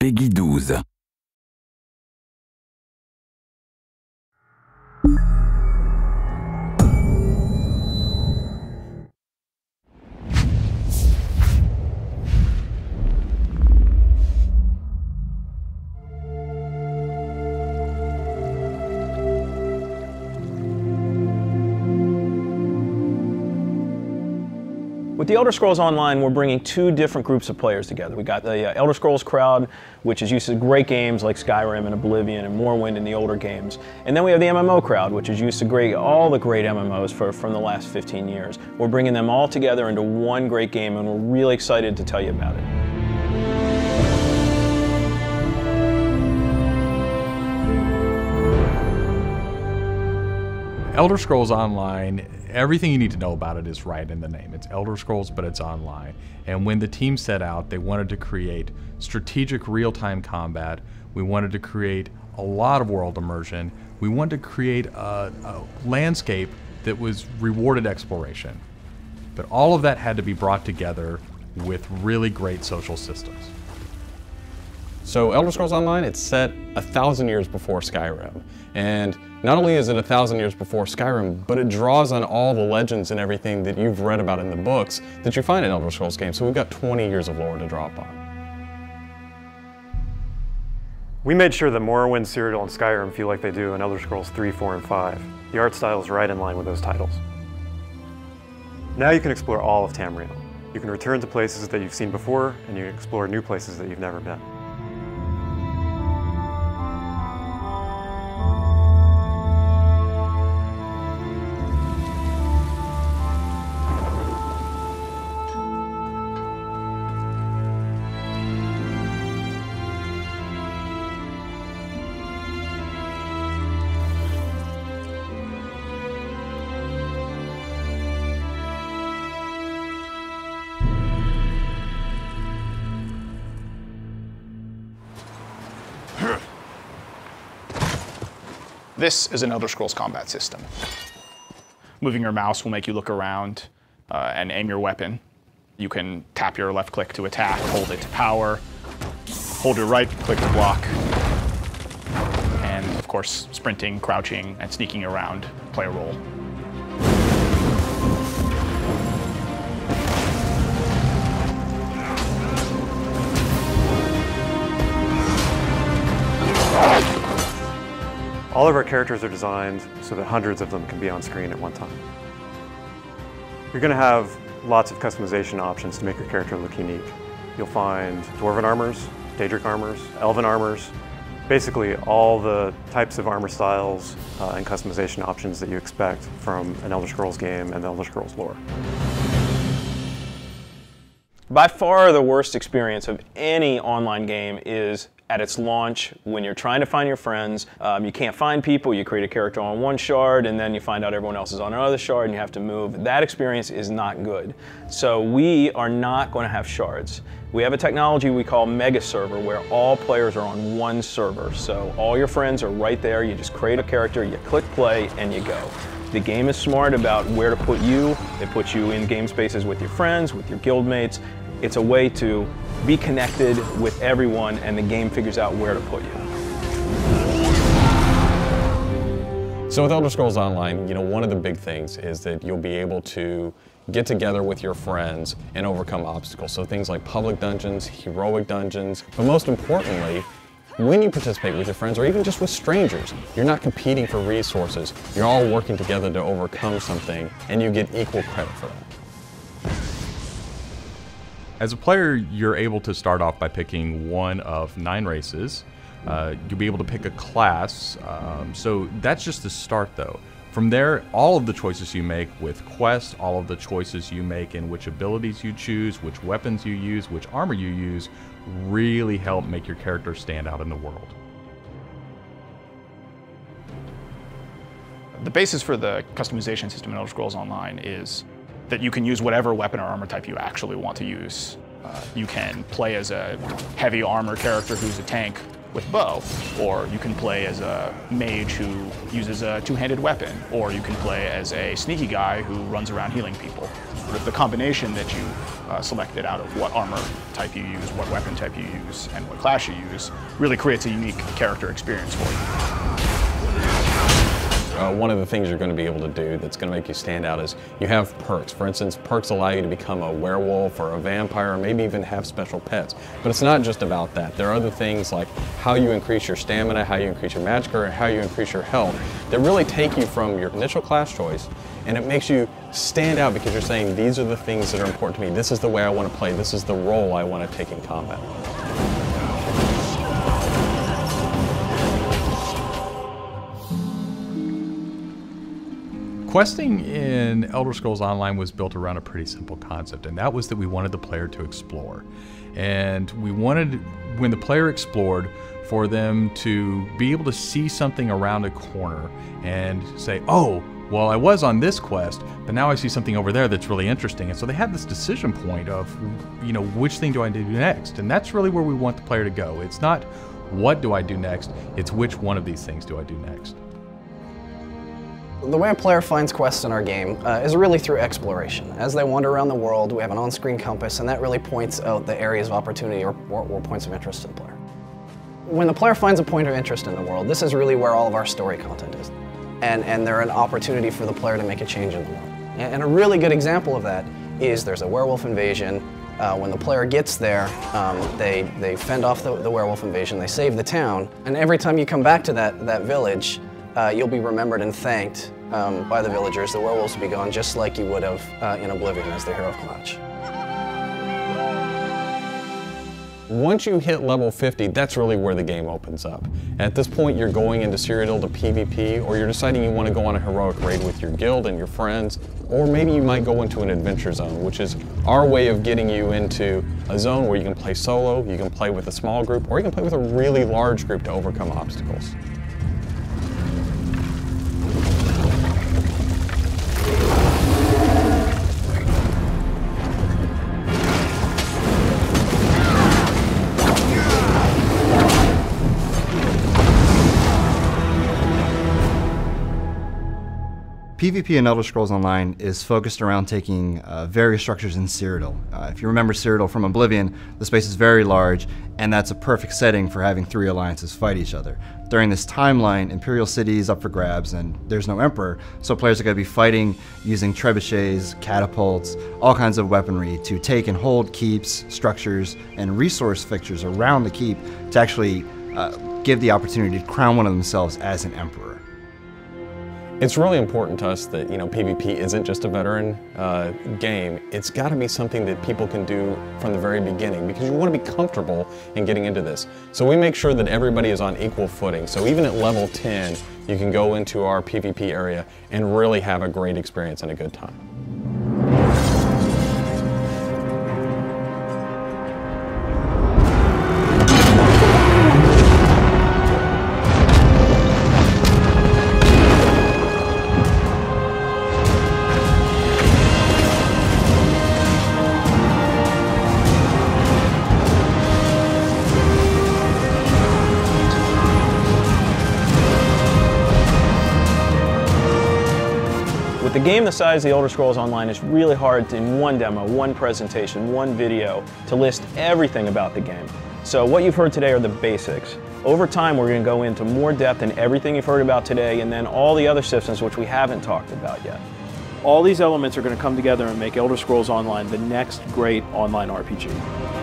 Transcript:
Peggy 12. With the Elder Scrolls Online, we're bringing two different groups of players together. We got the Elder Scrolls crowd, which is used to great games like Skyrim and Oblivion and Morrowind and the older games. And then we have the MMO crowd, which is used to all the great MMOs from the last 15 years. We're bringing them all together into one great game, and we're really excited to tell you about it. Elder Scrolls Online, everything you need to know about it is right in the name. It's Elder Scrolls, but it's online. And when the team set out, they wanted to create strategic real-time combat. We wanted to create a lot of world immersion. We wanted to create a landscape that was rewarded exploration. But all of that had to be brought together with really great social systems. So Elder Scrolls Online, it's set 1,000 years before Skyrim. And not only is it 1,000 years before Skyrim, but it draws on all the legends and everything that you've read about in the books that you find in Elder Scrolls games. So we've got 20 years of lore to draw upon. We made sure that Morrowind, Cyrodiil, and Skyrim feel like they do in Elder Scrolls 3, 4, and 5. The art style is right in line with those titles. Now you can explore all of Tamriel. You can return to places that you've seen before, and you can explore new places that you've never been. This is an Elder Scrolls combat system. Moving your mouse will make you look around and aim your weapon. You can tap your left click to attack, hold it to power, hold your right click to block, and of course, sprinting, crouching, and sneaking around play a role. All of our characters are designed so that hundreds of them can be on screen at one time. You're going to have lots of customization options to make your character look unique. You'll find Dwarven armors, Daedric armors, Elven armors, basically all the types of armor styles and customization options that you expect from an Elder Scrolls game and the Elder Scrolls lore. By far the worst experience of any online game is at its launch, when you're trying to find your friends, you can't find people, you create a character on one shard, and then you find out everyone else is on another shard, and you have to move. That experience is not good. So we are not going to have shards. We have a technology we call Mega Server, where all players are on one server. So all your friends are right there, you just create a character, you click play, and you go. The game is smart about where to put you. It puts you in game spaces with your friends, with your guildmates. It's a way to be connected with everyone, and the game figures out where to put you. So with Elder Scrolls Online, one of the big things is that you'll be able to get together with your friends and overcome obstacles. So things like public dungeons, heroic dungeons, but most importantly, when you participate with your friends or even just with strangers, you're not competing for resources. You're all working together to overcome something, and you get equal credit for that. As a player, you're able to start off by picking one of 9 races. You'll be able to pick a class, so that's just the start though. From there, all of the choices you make with quests, all of the choices you make in which abilities you choose, which weapons you use, which armor you use, really help make your character stand out in the world. The basis for the customization system in Elder Scrolls Online is that you can use whatever weapon or armor type you actually want to use. You can play as a heavy armor character who's a tank, with bow, or you can play as a mage who uses a two-handed weapon, or you can play as a sneaky guy who runs around healing people. Sort of the combination that you selected out of what armor type you use, what weapon type you use, and what class you use really creates a unique character experience for you. One of the things you're going to be able to do that's going to make you stand out is you have perks. For instance, perks allow you to become a werewolf or a vampire, or maybe even have special pets. But it's not just about that. There are other things like how you increase your stamina, how you increase your magic, or how you increase your health that really take you from your initial class choice, and it makes you stand out because you're saying, these are the things that are important to me. This is the way I want to play. This is the role I want to take in combat. Questing in Elder Scrolls Online was built around a pretty simple concept, and that was that we wanted the player to explore. And we wanted, when the player explored, for them to be able to see something around a corner and say, oh, well, I was on this quest, but now I see something over there that's really interesting. And so they had this decision point of, which thing do I do next? And that's really where we want the player to go. It's not what do I do next, it's which one of these things do I do next. The way a player finds quests in our game is really through exploration. As they wander around the world, we have an on-screen compass, and that really points out the areas of opportunity or points of interest to the player. When the player finds a point of interest in the world, this is really where all of our story content is. And they're an opportunity for the player to make a change in the world. And a really good example of that is there's a werewolf invasion. When the player gets there, they fend off the werewolf invasion, they save the town, and every time you come back to that village, you'll be remembered and thanked by the villagers. The werewolves will be gone just like you would have in Oblivion as the hero of Clutch. Once you hit level 50, that's really where the game opens up. At this point, you're going into Cyrodiil to PvP, or you're deciding you want to go on a heroic raid with your guild and your friends, or maybe you might go into an adventure zone, which is our way of getting you into a zone where you can play solo, you can play with a small group, or you can play with a really large group to overcome obstacles. PvP in Elder Scrolls Online is focused around taking various structures in Cyrodiil. If you remember Cyrodiil from Oblivion, the space is very large, and that's a perfect setting for having three alliances fight each other. During this timeline, Imperial City is up for grabs, and there's no Emperor, so players are going to be fighting using trebuchets, catapults, all kinds of weaponry to take and hold keeps, structures, and resource fixtures around the keep to actually give the opportunity to crown one of themselves as an Emperor. It's really important to us that PvP isn't just a veteran game. It's got to be something that people can do from the very beginning because you want to be comfortable in getting into this. So we make sure that everybody is on equal footing. So even at level 10, you can go into our PvP area and really have a great experience and a good time. With a game the size of the Elder Scrolls Online, it's really hard to, in one demo, one presentation, one video, to list everything about the game. So what you've heard today are the basics. Over time, we're going to go into more depth in everything you've heard about today, and then all the other systems which we haven't talked about yet. All these elements are going to come together and make Elder Scrolls Online the next great online RPG.